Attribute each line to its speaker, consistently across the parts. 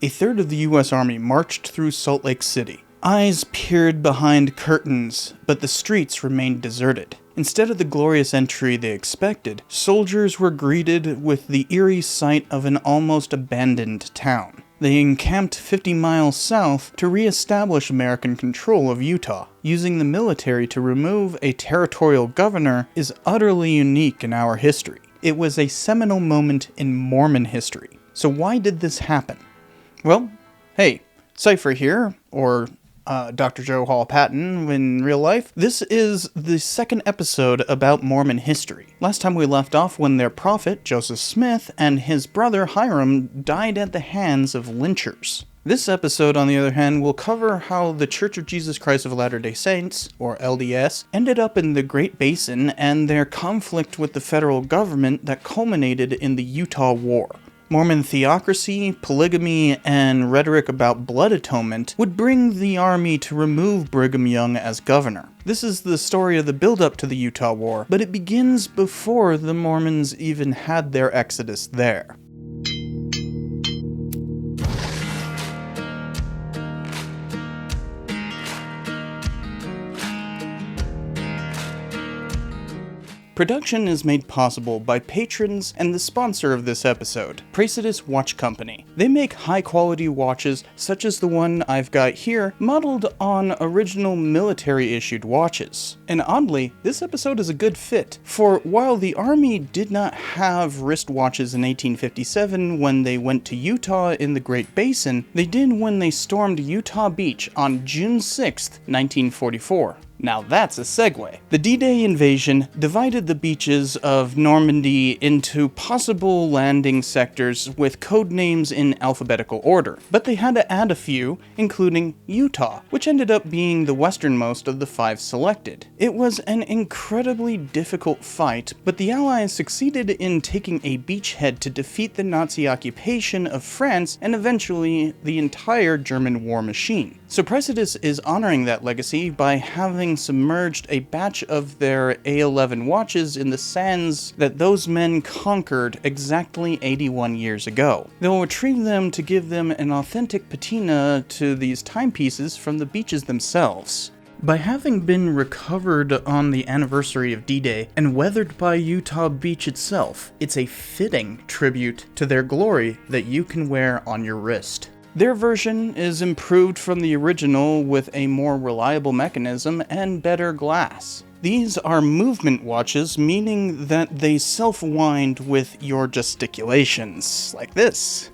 Speaker 1: A third of the U.S. Army marched through Salt Lake City. Eyes peered behind curtains, but the streets remained deserted. Instead of the glorious entry they expected, soldiers were greeted with the eerie sight of an almost abandoned town. They encamped 50 miles south to re-establish American control of Utah. Using the military to remove a territorial governor is utterly unique in our history. It was a seminal moment in Mormon history. So why did this happen? Well, hey, Cypher here, or Dr. Joe Hall Patton in real life. This is the second episode about Mormon history. Last time we left off when their prophet, Joseph Smith, and his brother Hiram died at the hands of lynchers. This episode, on the other hand, will cover how the Church of Jesus Christ of Latter-day Saints, or LDS, ended up in the Great Basin and their conflict with the federal government that culminated in the Utah War. Mormon theocracy, polygamy, and rhetoric about blood atonement would bring the army to remove Brigham Young as governor. This is the story of the buildup to the Utah War, but it begins before the Mormons even had their exodus there. Production is made possible by patrons and the sponsor of this episode, Praesidus Watch Company. They make high-quality watches such as the one I've got here, modeled on original military-issued watches. And oddly, this episode is a good fit, for while the Army did not have wristwatches in 1857 when they went to Utah in the Great Basin, they did when they stormed Utah Beach on June 6, 1944. Now that's a segue. The D-Day invasion divided the beaches of Normandy into possible landing sectors with code names in alphabetical order, but they had to add a few, including Utah, which ended up being the westernmost of the 5 selected. It was an incredibly difficult fight, but the Allies succeeded in taking a beachhead to defeat the Nazi occupation of France and eventually the entire German war machine. So Praesidus is honoring that legacy by having submerged a batch of their A11 watches in the sands that those men conquered exactly 81 years ago. They'll retrieve them to give them an authentic patina to these timepieces from the beaches themselves. By having been recovered on the anniversary of D-Day and weathered by Utah Beach itself, it's a fitting tribute to their glory that you can wear on your wrist. Their version is improved from the original with a more reliable mechanism and better glass. These are movement watches, meaning that they self-wind with your gesticulations, like this,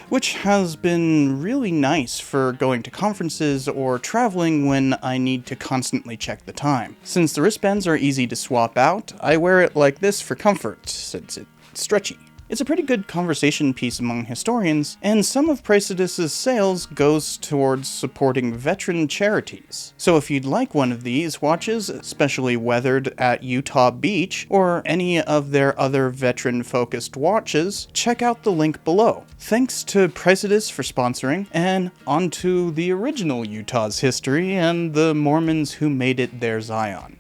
Speaker 1: which has been really nice for going to conferences or traveling when I need to constantly check the time. Since the wristbands are easy to swap out, I wear it like this for comfort, since it's stretchy. It's a pretty good conversation piece among historians, and some of Praesidus' sales goes towards supporting veteran charities. So if you'd like one of these watches, especially weathered at Utah Beach, or any of their other veteran-focused watches, check out the link below. Thanks to Praesidus for sponsoring, and on to the original Utah's history and the Mormons who made it their Zion.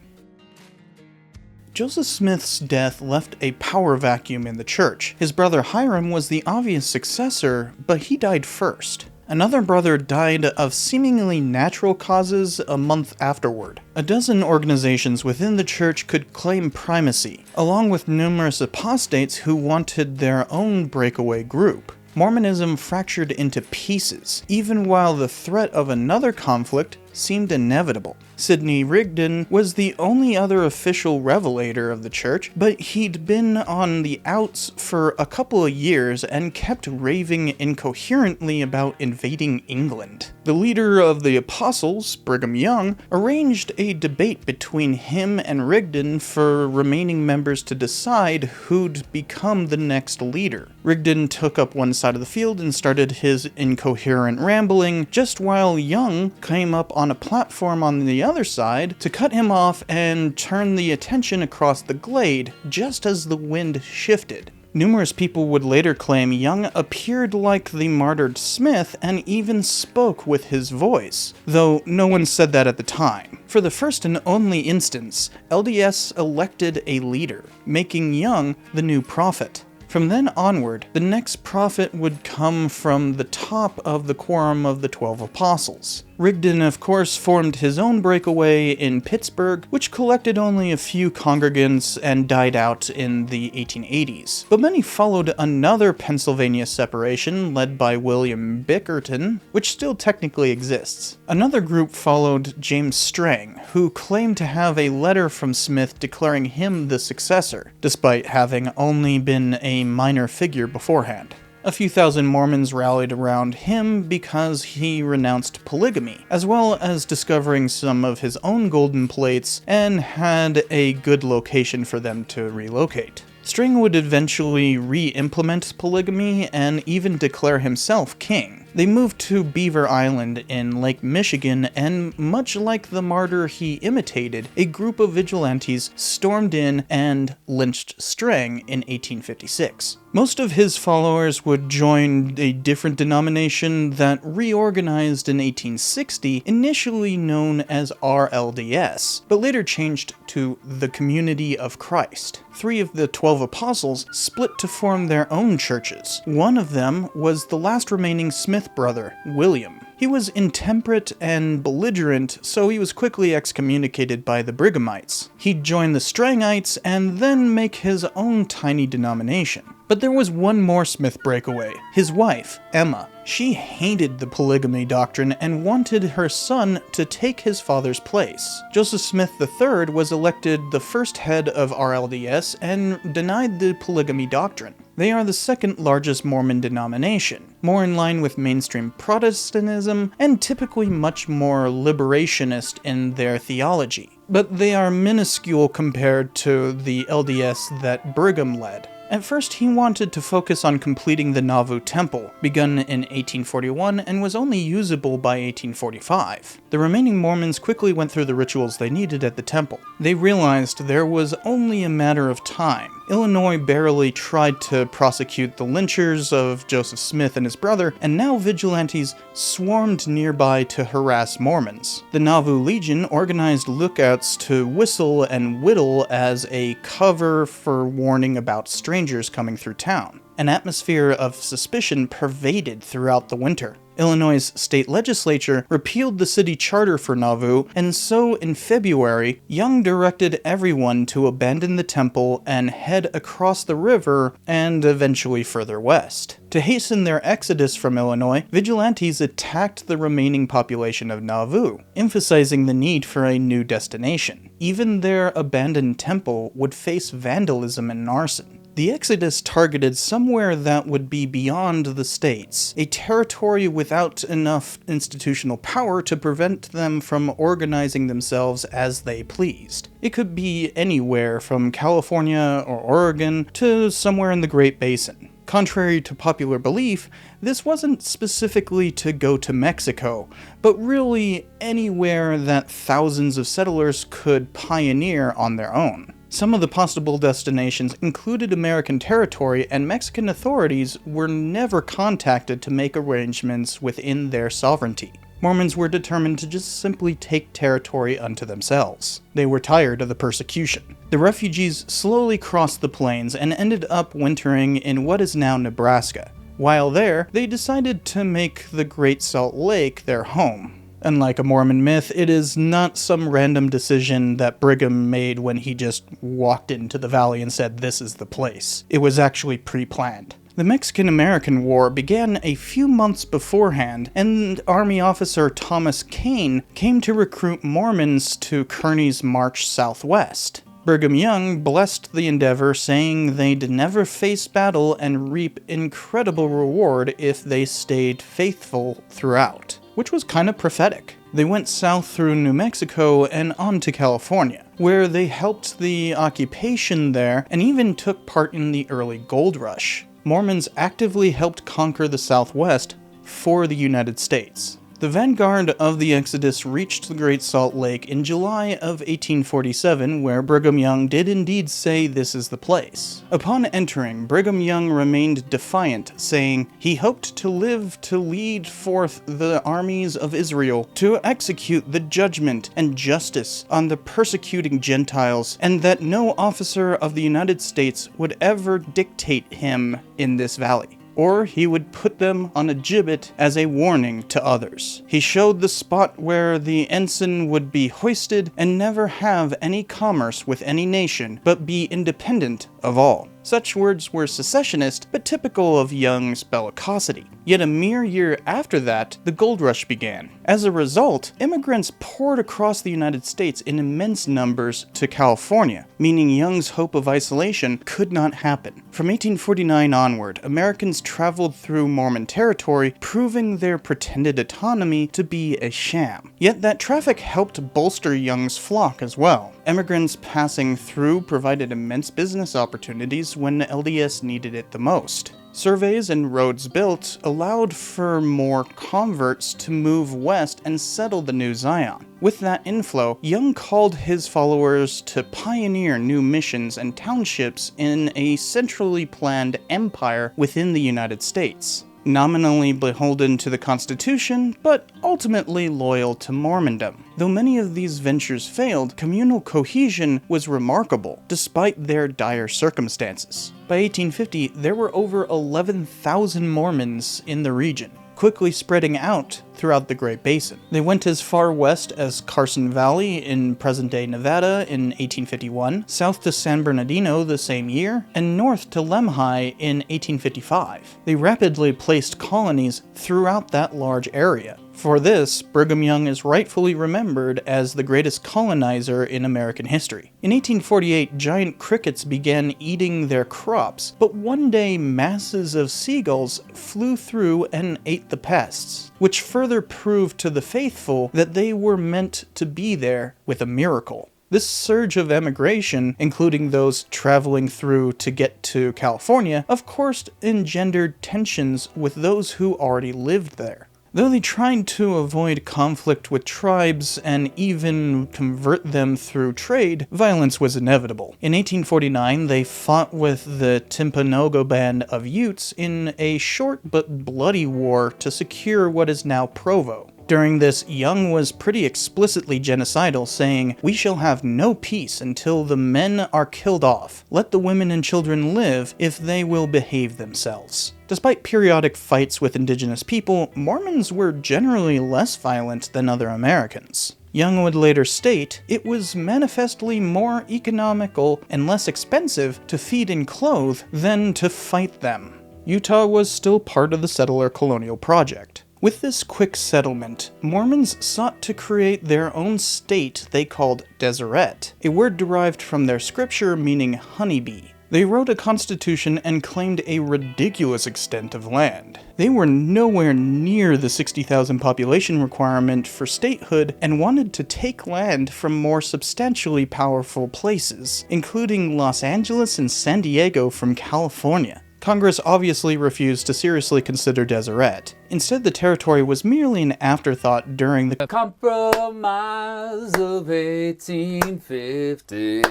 Speaker 1: Joseph Smith's death left a power vacuum in the church. His brother Hiram was the obvious successor, but he died first. Another brother died of seemingly natural causes a month afterward. A dozen organizations within the church could claim primacy, along with numerous apostates who wanted their own breakaway group. Mormonism fractured into pieces, even while the threat of another conflict seemed inevitable. Sidney Rigdon was the only other official revelator of the church, but he'd been on the outs for a couple of years and kept raving incoherently about invading England. The leader of the apostles, Brigham Young, arranged a debate between him and Rigdon for remaining members to decide who'd become the next leader. Rigdon took up one side of the field and started his incoherent rambling, just while Young came up on a platform on the other side to cut him off and turn the attention across the glade just as the wind shifted. Numerous people would later claim Young appeared like the martyred Smith and even spoke with his voice, though no one said that at the time. For the first and only instance, LDS elected a leader, making Young the new prophet. From then onward, the next prophet would come from the top of the quorum of the 12 apostles. Rigdon, of course, formed his own breakaway in Pittsburgh, which collected only a few congregants and died out in the 1880s. But many followed another Pennsylvania separation led by William Bickerton, which still technically exists. Another group followed James Strang, who claimed to have a letter from Smith declaring him the successor, despite having only been a minor figure beforehand. A few thousand Mormons rallied around him because he renounced polygamy, as well as discovering some of his own golden plates and had a good location for them to relocate. Strang would eventually re-implement polygamy and even declare himself king. They moved to Beaver Island in Lake Michigan, and much like the martyr he imitated, a group of vigilantes stormed in and lynched Strang in 1856. Most of his followers would join a different denomination that reorganized in 1860, initially known as RLDS, but later changed to the Community of Christ. 3 of the 12 apostles split to form their own churches. One of them was the last remaining Smith brother, William. He was intemperate and belligerent, so he was quickly excommunicated by the Brighamites. He'd join the Strangites and then make his own tiny denomination. But there was one more Smith breakaway, his wife, Emma. She hated the polygamy doctrine and wanted her son to take his father's place. Joseph Smith III was elected the first head of RLDS and denied the polygamy doctrine. They are the second largest Mormon denomination, more in line with mainstream Protestantism and typically much more liberationist in their theology. But they are minuscule compared to the LDS that Brigham led. At first, he wanted to focus on completing the Nauvoo Temple, begun in 1841 and was only usable by 1845. The remaining Mormons quickly went through the rituals they needed at the temple. They realized there was only a matter of time. Illinois barely tried to prosecute the lynchers of Joseph Smith and his brother, and now vigilantes swarmed nearby to harass Mormons. The Nauvoo Legion organized lookouts to whistle and whittle as a cover for warning about strangers coming through town. An atmosphere of suspicion pervaded throughout the winter. Illinois' state legislature repealed the city charter for Nauvoo, and so in February, Young directed everyone to abandon the temple and head across the river and eventually further west. To hasten their exodus from Illinois, vigilantes attacked the remaining population of Nauvoo, emphasizing the need for a new destination. Even their abandoned temple would face vandalism and arson. The exodus targeted somewhere that would be beyond the states, a territory without enough institutional power to prevent them from organizing themselves as they pleased. It could be anywhere from California or Oregon to somewhere in the Great Basin. Contrary to popular belief, this wasn't specifically to go to Mexico, but really anywhere that thousands of settlers could pioneer on their own. Some of the possible destinations included American territory, and Mexican authorities were never contacted to make arrangements within their sovereignty. Mormons were determined to just simply take territory unto themselves. They were tired of the persecution. The refugees slowly crossed the plains and ended up wintering in what is now Nebraska. While there, they decided to make the Great Salt Lake their home. Unlike a Mormon myth, it is not some random decision that Brigham made when he just walked into the valley and said, "This is the place." It was actually pre-planned. The Mexican-American War began a few months beforehand, and Army officer Thomas Kane came to recruit Mormons to Kearny's march southwest. Brigham Young blessed the endeavor, saying they'd never face battle and reap incredible reward if they stayed faithful throughout, which was kind of prophetic. They went south through New Mexico and on to California, where they helped the occupation there and even took part in the early gold rush. Mormons actively helped conquer the Southwest for the United States. The vanguard of the Exodus reached the Great Salt Lake in July of 1847, where Brigham Young did indeed say this is the place. Upon entering, Brigham Young remained defiant, saying he hoped to live to lead forth the armies of Israel to execute the judgment and justice on the persecuting Gentiles, and that no officer of the United States would ever dictate him in this valley, or he would put them on a gibbet as a warning to others. He showed the spot where the ensign would be hoisted and never have any commerce with any nation, but be independent of all. Such words were secessionist, but typical of Young's bellicosity. Yet a mere year after that, the gold rush began. As a result, immigrants poured across the United States in immense numbers to California, meaning Young's hope of isolation could not happen. From 1849 onward, Americans traveled through Mormon territory, proving their pretended autonomy to be a sham. Yet that traffic helped bolster Young's flock as well. Immigrants passing through provided immense business opportunities when LDS needed it the most. Surveys and roads built allowed for more converts to move west and settle the new Zion. With that inflow, Young called his followers to pioneer new missions and townships in a centrally planned empire within the United States. Nominally beholden to the Constitution, but ultimately loyal to Mormondom. Though many of these ventures failed, communal cohesion was remarkable, despite their dire circumstances. By 1850, there were over 11,000 Mormons in the region, quickly spreading out throughout the Great Basin. They went as far west as Carson Valley in present-day Nevada in 1851, south to San Bernardino the same year, and north to Lemhi in 1855. They rapidly placed colonies throughout that large area. For this, Brigham Young is rightfully remembered as the greatest colonizer in American history. In 1848, giant crickets began eating their crops, but one day masses of seagulls flew through and ate the pests, which further proved to the faithful that they were meant to be there with a miracle. This surge of emigration, including those traveling through to get to California, of course engendered tensions with those who already lived there. Though they tried to avoid conflict with tribes and even convert them through trade, violence was inevitable. In 1849, they fought with the Timpanogos band of Utes in a short but bloody war to secure what is now Provo. During this, Young was pretty explicitly genocidal, saying, "We shall have no peace until the men are killed off. Let the women and children live if they will behave themselves." Despite periodic fights with indigenous people, Mormons were generally less violent than other Americans. Young would later state, it was manifestly more economical and less expensive to feed and clothe than to fight them. Utah was still part of the settler colonial project. With this quick settlement, Mormons sought to create their own state they called Deseret, a word derived from their scripture meaning honeybee. They wrote a constitution and claimed a ridiculous extent of land. They were nowhere near the 60,000 population requirement for statehood and wanted to take land from more substantially powerful places, including Los Angeles and San Diego from California. Congress obviously refused to seriously consider Deseret. Instead, the territory was merely an afterthought during the Compromise of 1850.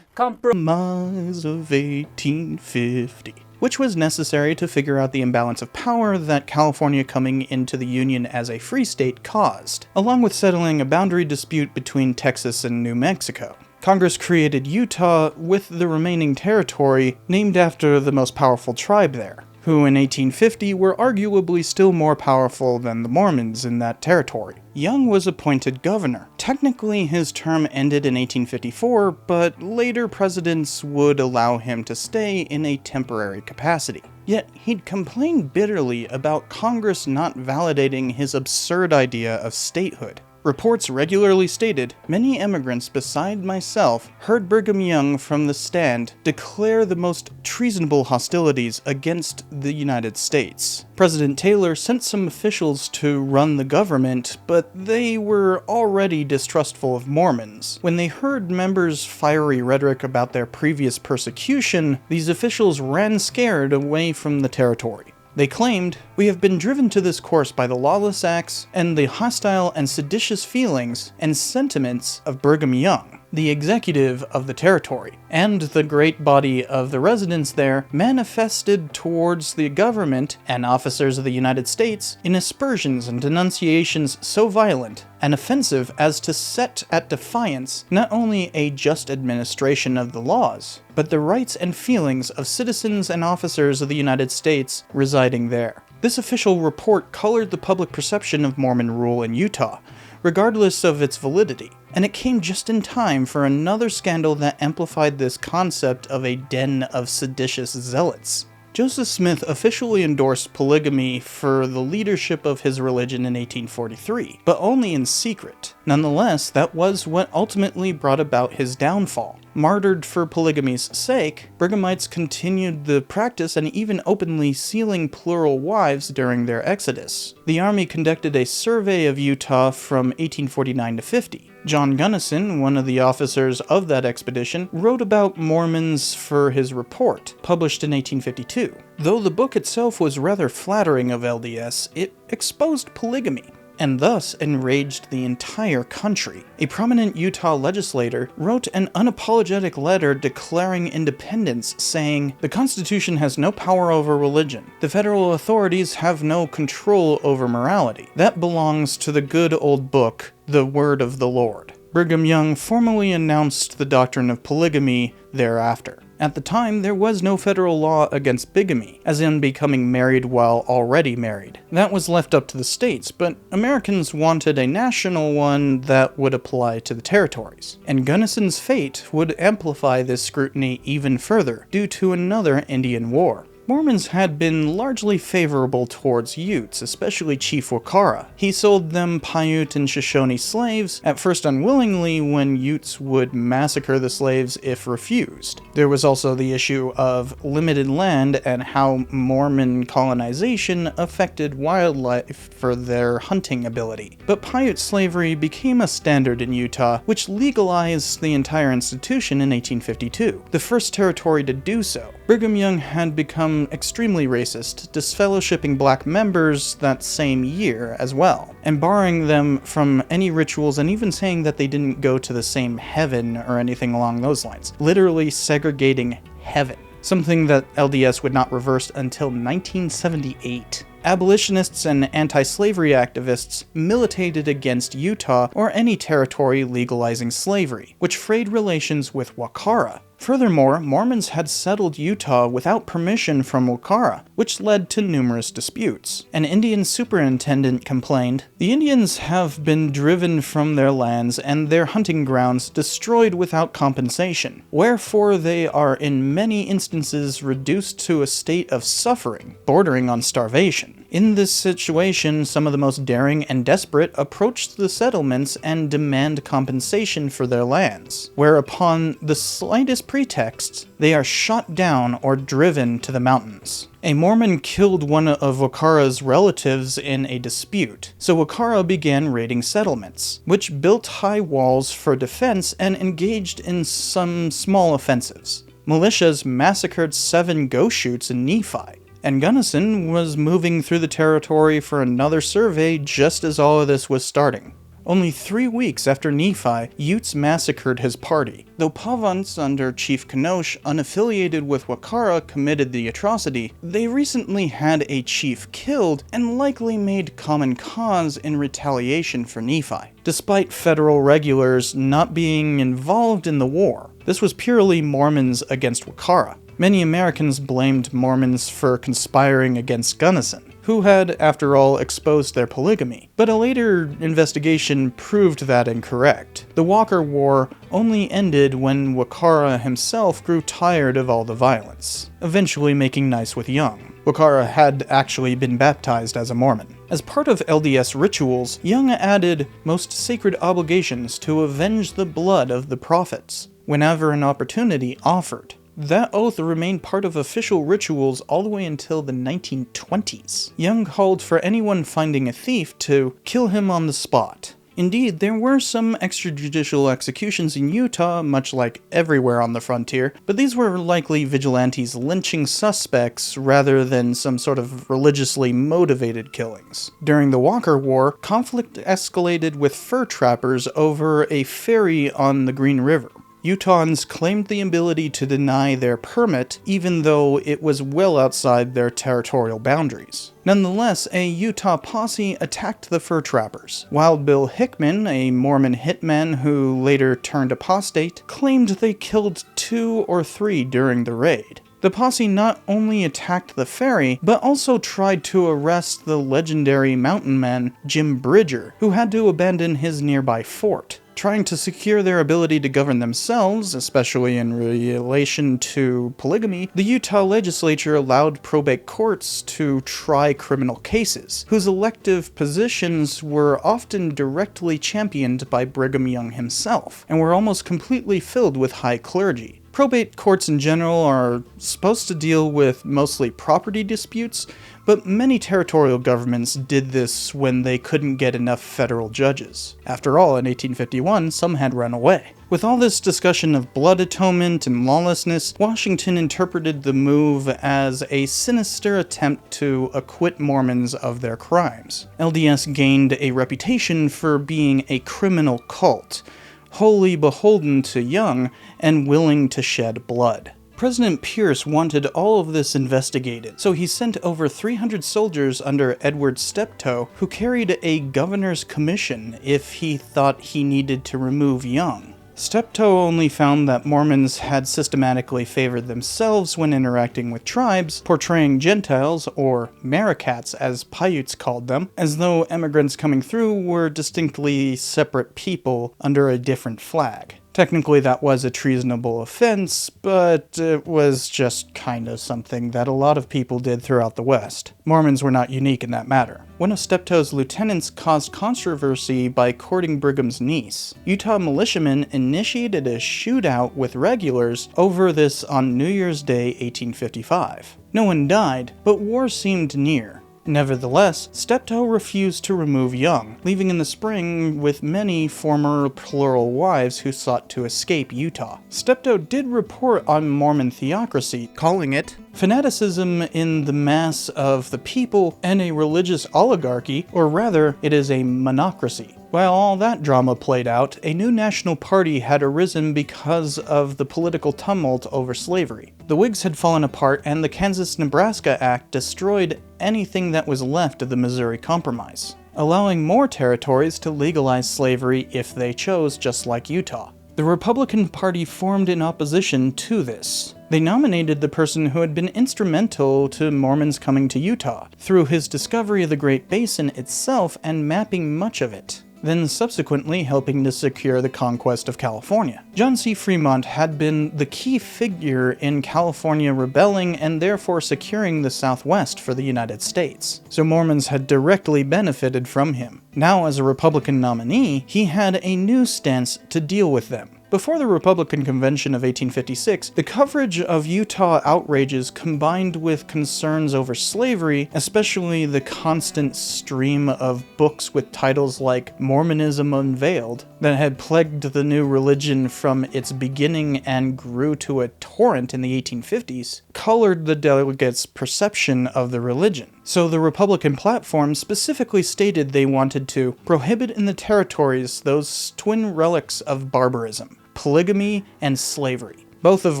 Speaker 1: Compromise of 1850. Which was necessary to figure out the imbalance of power that California coming into the Union as a free state caused, along with settling a boundary dispute between Texas and New Mexico. Congress created Utah with the remaining territory named after the most powerful tribe there, who in 1850 were arguably still more powerful than the Mormons in that territory. Young was appointed governor. Technically, his term ended in 1854, but later presidents would allow him to stay in a temporary capacity. Yet, he'd complain bitterly about Congress not validating his absurd idea of statehood. Reports regularly stated, many immigrants beside myself heard Brigham Young from the stand declare the most treasonable hostilities against the United States. President Taylor sent some officials to run the government, but they were already distrustful of Mormons. When they heard members' fiery rhetoric about their previous persecution, these officials ran scared away from the territory. They claimed, "We have been driven to this course by the lawless acts and the hostile and seditious feelings and sentiments of Brigham Young, the executive of the territory, and the great body of the residents there manifested towards the government and officers of the United States in aspersions and denunciations so violent and offensive as to set at defiance not only a just administration of the laws, but the rights and feelings of citizens and officers of the United States residing there." This official report colored the public perception of Mormon rule in Utah, regardless of its validity, and it came just in time for another scandal that amplified this concept of a den of seditious zealots. Joseph Smith officially endorsed polygamy for the leadership of his religion in 1843, but only in secret. Nonetheless, that was what ultimately brought about his downfall. Martyred for polygamy's sake, Brighamites continued the practice and even openly sealing plural wives during their exodus. The army conducted a survey of Utah from 1849 to 50. John Gunnison, one of the officers of that expedition, wrote about Mormons for his report, published in 1852. Though the book itself was rather flattering of LDS, it exposed polygamy, and thus enraged the entire country. A prominent Utah legislator wrote an unapologetic letter declaring independence, saying, "The Constitution has no power over religion. The federal authorities have no control over morality. That belongs to the good old book, the Word of the Lord." Brigham Young formally announced the doctrine of polygamy thereafter. At the time, there was no federal law against bigamy, as in becoming married while already married. That was left up to the states, but Americans wanted a national one that would apply to the territories. And Gunnison's fate would amplify this scrutiny even further, due to another Indian War. Mormons had been largely favorable towards Utes, especially Chief Wakara. He sold them Paiute and Shoshone slaves, at first unwillingly when Utes would massacre the slaves if refused. There was also the issue of limited land and how Mormon colonization affected wildlife for their hunting ability. But Paiute slavery became a standard in Utah, which legalized the entire institution in 1852, the first territory to do so. Brigham Young had become extremely racist, disfellowshipping black members that same year as well, and barring them from any rituals and even saying that they didn't go to the same heaven or anything along those lines, literally segregating heaven, something that LDS would not reverse until 1978. Abolitionists and anti-slavery activists militated against Utah or any territory legalizing slavery, which frayed relations with Wakara. Furthermore, Mormons had settled Utah without permission from Wakara, which led to numerous disputes. An Indian superintendent complained, "The Indians have been driven from their lands and their hunting grounds destroyed without compensation, wherefore they are in many instances reduced to a state of suffering, bordering on starvation." In this situation, some of the most daring and desperate approached the settlements and demand compensation for their lands, whereupon the slightest pretexts, they are shot down or driven to the mountains. A Mormon killed one of Wakara's relatives in a dispute, so Wakara began raiding settlements, which built high walls for defense and engaged in some small offensives. Militias massacred 7 Goshutes in Nephi, and Gunnison was moving through the territory for another survey just as all of this was starting. Only 3 weeks after Nephi, Utes massacred his party. Though Pavants under Chief Kenosh, unaffiliated with Wakara, committed the atrocity, they recently had a chief killed and likely made common cause in retaliation for Nephi, despite federal regulars not being involved in the war. This was purely Mormons against Wakara. Many Americans blamed Mormons for conspiring against Gunnison, who had, after all, exposed their polygamy. But a later investigation proved that incorrect. The Walker War only ended when Wakara himself grew tired of all the violence, eventually making nice with Young. Wakara had actually been baptized as a Mormon. As part of LDS rituals, Young added most sacred obligations to avenge the blood of the prophets, whenever an opportunity offered. That oath remained part of official rituals all the way until the 1920s. Young called for anyone finding a thief to kill him on the spot. Indeed, there were some extrajudicial executions in Utah, much like everywhere on the frontier, but these were likely vigilantes lynching suspects rather than some sort of religiously motivated killings. During the Walker War, conflict escalated with fur trappers over a ferry on the Green River. Utahns claimed the ability to deny their permit, even though it was well outside their territorial boundaries. Nonetheless, a Utah posse attacked the fur trappers. Wild Bill Hickman, a Mormon hitman who later turned apostate, claimed they killed 2 or 3 during the raid. The posse not only attacked the ferry, but also tried to arrest the legendary mountain man Jim Bridger, who had to abandon his nearby fort. Trying to secure their ability to govern themselves, especially in relation to polygamy, the Utah legislature allowed probate courts to try criminal cases, whose elective positions were often directly championed by Brigham Young himself, and were almost completely filled with high clergy. Probate courts in general are supposed to deal with mostly property disputes, but many territorial governments did this when they couldn't get enough federal judges. After all, in 1851, some had run away. With all this discussion of blood atonement and lawlessness, Washington interpreted the move as a sinister attempt to acquit Mormons of their crimes. LDS gained a reputation for being a criminal cult, wholly beholden to Young and willing to shed blood. President Pierce wanted all of this investigated, so he sent over 300 soldiers under Edward Steptoe, who carried a governor's commission if he thought he needed to remove Young. Steptoe only found that Mormons had systematically favored themselves when interacting with tribes, portraying Gentiles, or Maracats as Paiutes called them, as though immigrants coming through were distinctly separate people under a different flag. Technically that was a treasonable offense, but it was just kinda something that a lot of people did throughout the West. Mormons were not unique in that matter. One of Steptoe's lieutenants caused controversy by courting Brigham's niece. Utah militiamen initiated a shootout with regulars over this on New Year's Day 1855. No one died, but war seemed near. Nevertheless, Steptoe refused to remove Young, leaving in the spring with many former plural wives who sought to escape Utah. Steptoe did report on Mormon theocracy, calling it fanaticism in the mass of the people and a religious oligarchy, or rather, it is a monocracy. While all that drama played out, a new national party had arisen because of the political tumult over slavery. The Whigs had fallen apart, and the Kansas-Nebraska Act destroyed anything that was left of the Missouri Compromise, allowing more territories to legalize slavery if they chose, just like Utah. The Republican Party formed in opposition to this. They nominated the person who had been instrumental to Mormons coming to Utah, through his discovery of the Great Basin itself and mapping much of it, then subsequently helping to secure the conquest of California. John C. Fremont had been the key figure in California rebelling and therefore securing the Southwest for the United States, so Mormons had directly benefited from him. Now, as a Republican nominee, he had a new stance to deal with them. Before the Republican Convention of 1856, the coverage of Utah outrages combined with concerns over slavery, especially the constant stream of books with titles like Mormonism Unveiled, that had plagued the new religion from its beginning and grew to a torrent in the 1850s, colored the delegates' perception of the religion. So the Republican platform specifically stated they wanted to prohibit in the territories those twin relics of barbarism, polygamy and slavery, both of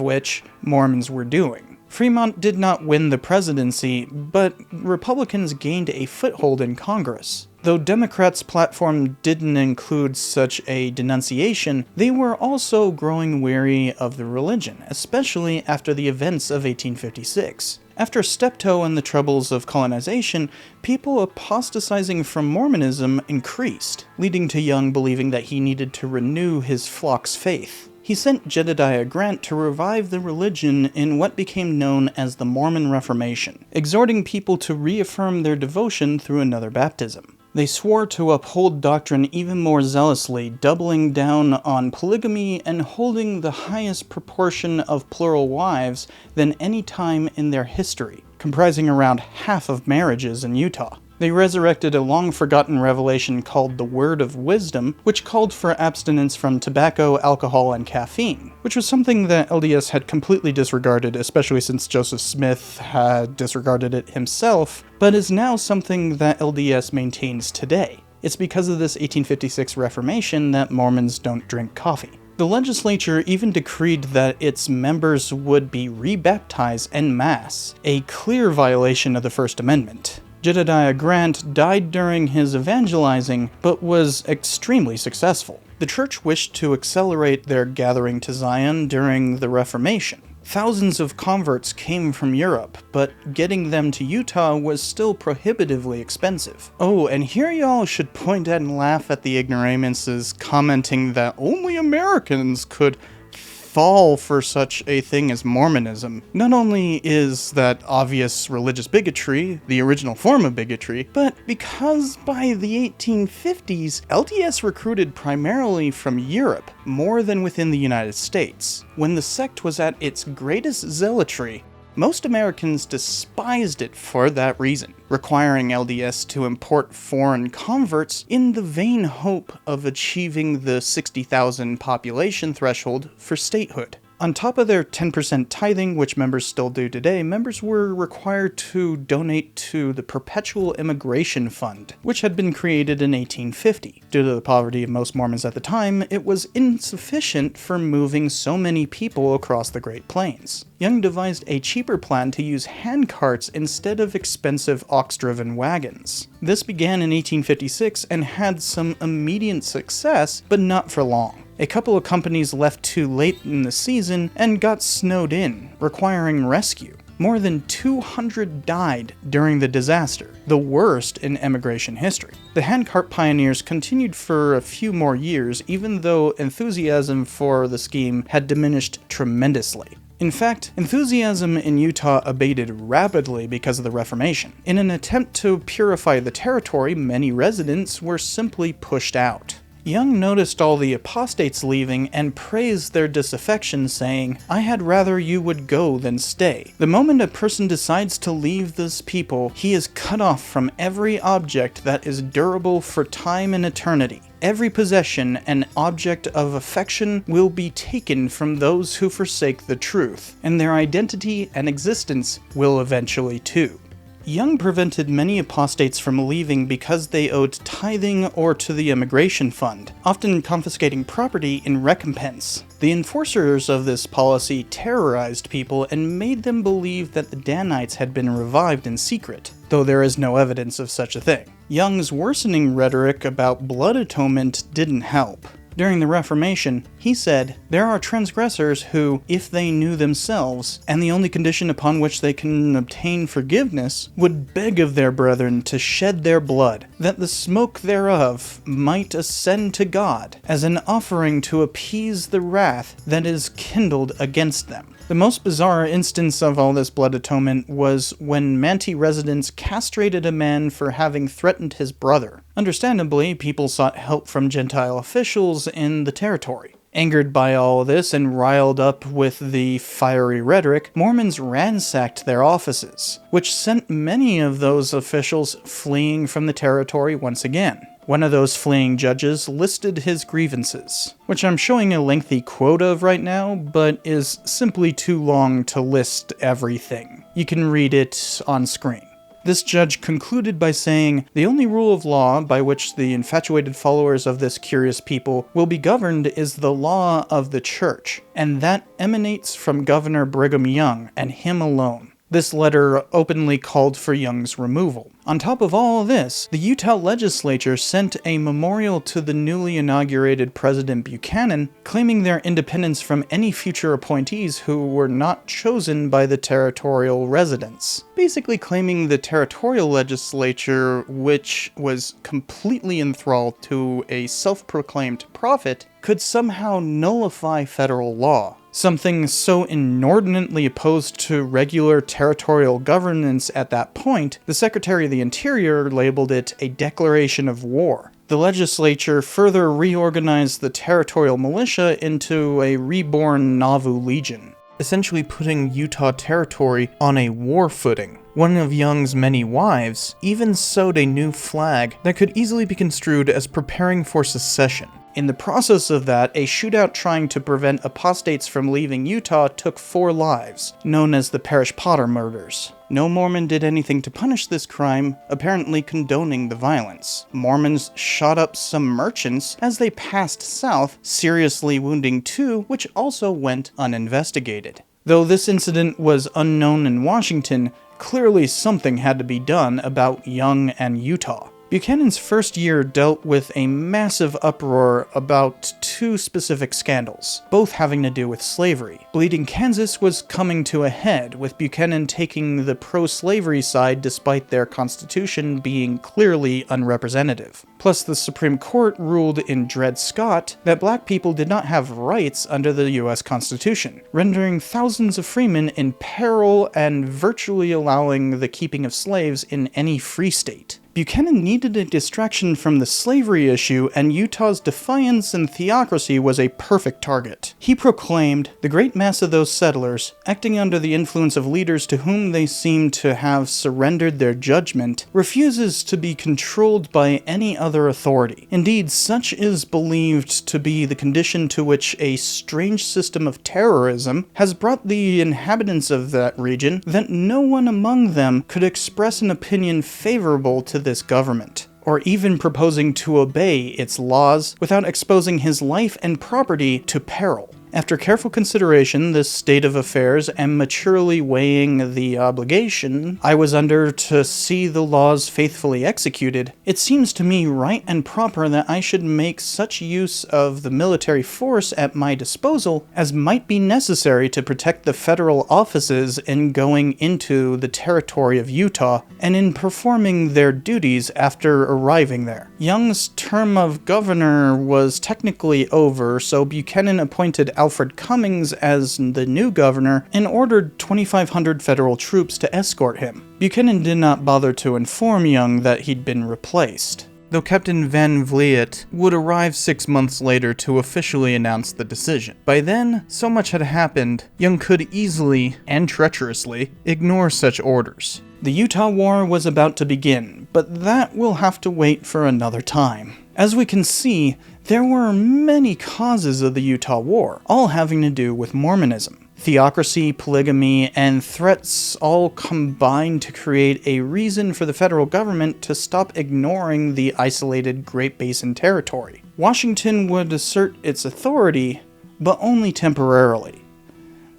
Speaker 1: which Mormons were doing. Fremont did not win the presidency, but Republicans gained a foothold in Congress. Though Democrats' platform didn't include such a denunciation, they were also growing weary of the religion, especially after the events of 1856. After Steptoe and the troubles of colonization, people apostatizing from Mormonism increased, leading to Young believing that he needed to renew his flock's faith. He sent Jedediah Grant to revive the religion in what became known as the Mormon Reformation, exhorting people to reaffirm their devotion through another baptism. They swore to uphold doctrine even more zealously, doubling down on polygamy and holding the highest proportion of plural wives than any time in their history, comprising around half of marriages in Utah. They resurrected a long-forgotten revelation called the Word of Wisdom, which called for abstinence from tobacco, alcohol, and caffeine, which was something that LDS had completely disregarded, especially since Joseph Smith had disregarded it himself, but is now something that LDS maintains today. It's because of this 1856 Reformation that Mormons don't drink coffee. The legislature even decreed that its members would be rebaptized en masse, a clear violation of the First Amendment. Jedediah Grant died during his evangelizing, but was extremely successful. The church wished to accelerate their gathering to Zion during the Reformation. Thousands of converts came from Europe, but getting them to Utah was still prohibitively expensive. Oh, and here y'all should point at and laugh at the ignoramuses commenting that only Americans could fall for such a thing as Mormonism. Not only is that obvious religious bigotry, the original form of bigotry, but because by the 1850s, LDS recruited primarily from Europe, more than within the United States. When the sect was at its greatest zealotry, most Americans despised it for that reason, requiring LDS to import foreign converts in the vain hope of achieving the 60,000 population threshold for statehood. On top of their 10% tithing, which members still do today, members were required to donate to the Perpetual Immigration Fund, which had been created in 1850. Due to the poverty of most Mormons at the time, it was insufficient for moving so many people across the Great Plains. Young devised a cheaper plan to use handcarts instead of expensive ox-driven wagons. This began in 1856 and had some immediate success, but not for long. A couple of companies left too late in the season and got snowed in, requiring rescue. More than 200 died during the disaster, the worst in emigration history. The handcart pioneers continued for a few more years, even though enthusiasm for the scheme had diminished tremendously. In fact, enthusiasm in Utah abated rapidly because of the Reformation. In an attempt to purify the territory, many residents were simply pushed out. Young noticed all the apostates leaving and praised their disaffection, saying, "I had rather you would go than stay." The moment a person decides to leave this people, he is cut off from every object that is durable for time and eternity. Every possession and object of affection will be taken from those who forsake the truth, and their identity and existence will eventually too. Young prevented many apostates from leaving because they owed tithing or to the immigration fund, often confiscating property in recompense. The enforcers of this policy terrorized people and made them believe that the Danites had been revived in secret, though there is no evidence of such a thing. Young's worsening rhetoric about blood atonement didn't help. During the Reformation, he said, "There are transgressors who, if they knew themselves, and the only condition upon which they can obtain forgiveness, would beg of their brethren to shed their blood, that the smoke thereof might ascend to God, as an offering to appease the wrath that is kindled against them." The most bizarre instance of all this blood atonement was when Manti residents castrated a man for having threatened his brother. Understandably, people sought help from Gentile officials in the territory. Angered by all this and riled up with the fiery rhetoric, Mormons ransacked their offices, which sent many of those officials fleeing from the territory once again. One of those fleeing judges listed his grievances, which I'm showing a lengthy quote of right now, but is simply too long to list everything. You can read it on screen. This judge concluded by saying, "The only rule of law by which the infatuated followers of this curious people will be governed is the law of the church, and that emanates from Governor Brigham Young, and him alone." This letter openly called for Young's removal. On top of all this, the Utah legislature sent a memorial to the newly inaugurated President Buchanan, claiming their independence from any future appointees who were not chosen by the territorial residents. Basically claiming the territorial legislature, which was completely enthralled to a self-proclaimed prophet, could somehow nullify federal law. Something so inordinately opposed to regular territorial governance at that point, the Secretary of the Interior labeled it a declaration of war. The legislature further reorganized the territorial militia into a reborn Nauvoo Legion. essentially putting Utah Territory on a war footing. One of Young's many wives even sewed a new flag that could easily be construed as preparing for secession. In the process of that, a shootout trying to prevent apostates from leaving Utah took 4 lives, known as the Parrish-Potter murders. No Mormon did anything to punish this crime, apparently condoning the violence. Mormons shot up some merchants as they passed south, seriously wounding 2, which also went uninvestigated. Though this incident was unknown in Washington, clearly something had to be done about Young and Utah. Buchanan's first year dealt with a massive uproar about 2 specific scandals, both having to do with slavery. Bleeding Kansas was coming to a head, with Buchanan taking the pro-slavery side despite their constitution being clearly unrepresentative. Plus, the Supreme Court ruled in Dred Scott that black people did not have rights under the US Constitution, rendering thousands of freemen in peril and virtually allowing the keeping of slaves in any free state. Buchanan needed a distraction from the slavery issue, and Utah's defiance and theocracy was a perfect target. He proclaimed, "The great mass of those settlers, acting under the influence of leaders to whom they seem to have surrendered their judgment, refuses to be controlled by any other authority. Indeed, such is believed to be the condition to which a strange system of terrorism has brought the inhabitants of that region, that no one among them could express an opinion favorable to this government, or even proposing to obey its laws without exposing his life and property to peril. After careful consideration, this state of affairs, and maturely weighing the obligation I was under to see the laws faithfully executed, it seems to me right and proper that I should make such use of the military force at my disposal as might be necessary to protect the federal offices in going into the territory of Utah and in performing their duties after arriving there." Young's term of governor was technically over, so Buchanan appointed Alfred Cummings as the new governor and ordered 2,500 federal troops to escort him. Buchanan did not bother to inform Young that he'd been replaced, though Captain Van Vliet would arrive 6 months later to officially announce the decision. By then, so much had happened, Young could easily, and treacherously, ignore such orders. The Utah War was about to begin, but that will have to wait for another time. As we can see, there were many causes of the Utah War, all having to do with Mormonism. Theocracy, polygamy, and threats all combined to create a reason for the federal government to stop ignoring the isolated Great Basin territory. Washington would assert its authority, but only temporarily.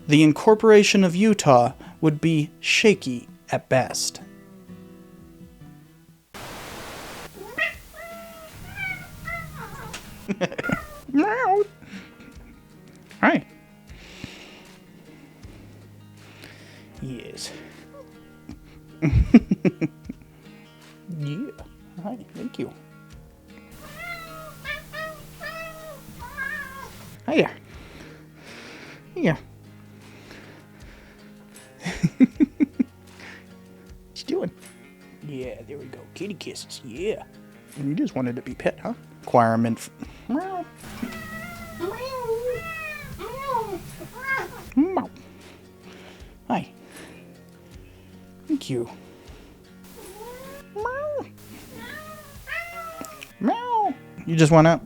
Speaker 1: The incorporation of Utah would be shaky at best. Meow. Hi. Yes. Yeah. Hi. Thank you. Hiya. Yeah. What you doing? Yeah, there we go. Kitty kisses. Yeah. You just wanted to be pet, huh? Requirement. Meow. Meow. Hi. Thank you. Meow. Meow. You just want out?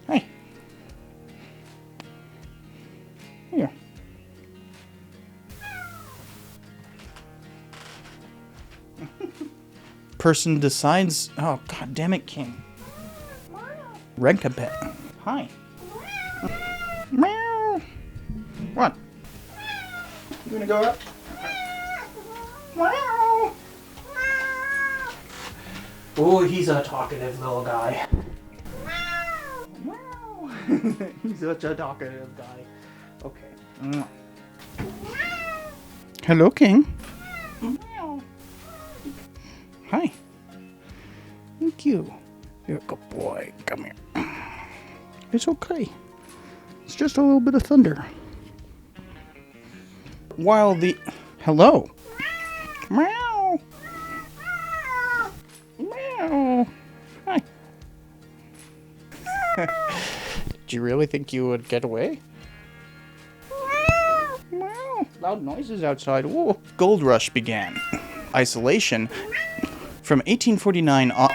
Speaker 1: Hi. Here. Person decides. Oh, god damn it, King. Red pet. Hi. Meow. What? You gonna go up? Meow. Oh, he's a talkative little guy. Meow. He's such a talkative guy. Okay. Hello, King. Meow. Hi. Thank you. You're a good boy. Come here. It's okay. It's just a little bit of thunder. While the... Hello. Meow. Meow. Hi. Do you really think you would get away? Wow. Loud noises outside. Ooh. Gold rush began. Isolation. From 1849 on...